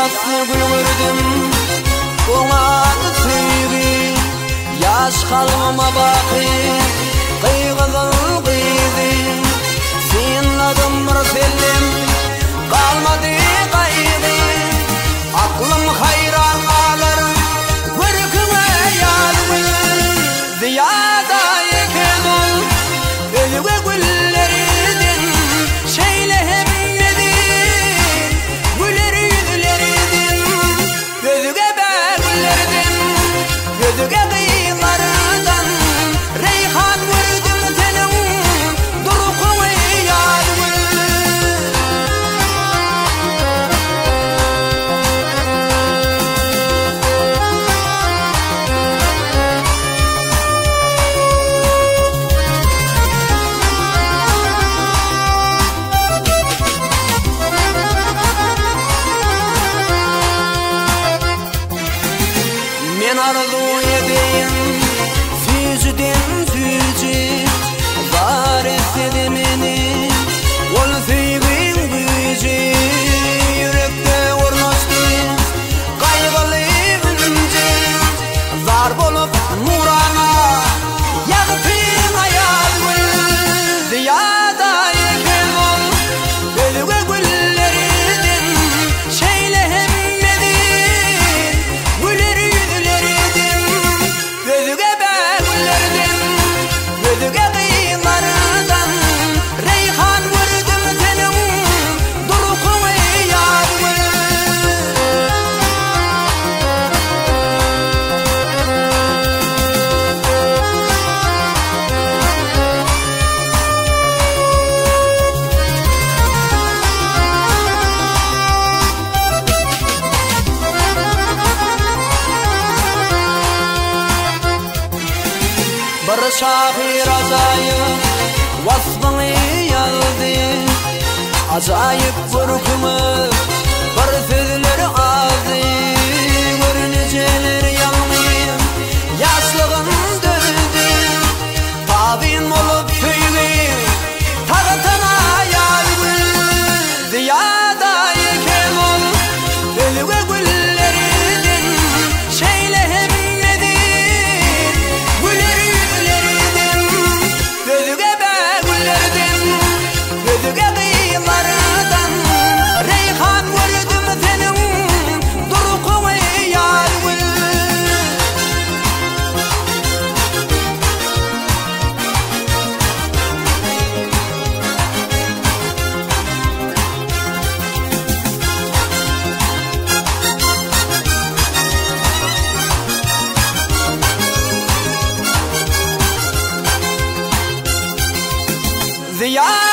Yaslı gülürdüm ona tüybi yaş kalmama bakı kıygıdın kıydı senin adın mürselim kalmadı kaygı aklım hayran kalır görküme yadı ziyada yeken ol ölüge gülleridin şeyle hemledin güleri yüzleridin gözüge berleridin gözüge kıyılardan reyhan gördüm senin durkumu yadı men arzu edeyim füzüden füzü var etmedi meni ol sevgin gücü yürekte ornaştı kaygılı önce zar bolup nurana yaktın ayağını ziyada yeken ol ölüge gülleridin şeyle hemmedin güleri yüzleridin gözüge berleridin gözüge kıyılardan reyhan gördüm senin durkumu yadı bir şahir azayip vasfını yazdı acayip görkümü bir sözleri azdı görüneceler yanmayayım yaşlığın döndü tabin olup söyleyeyim tağıtına yazdı ziyada yeken ol ölüge gülleridin şeyle hemmedin güleri yüzleridin gözüge berleridin gözüge kıyılardan reyhan gördüm senin durkumu yadı ziyada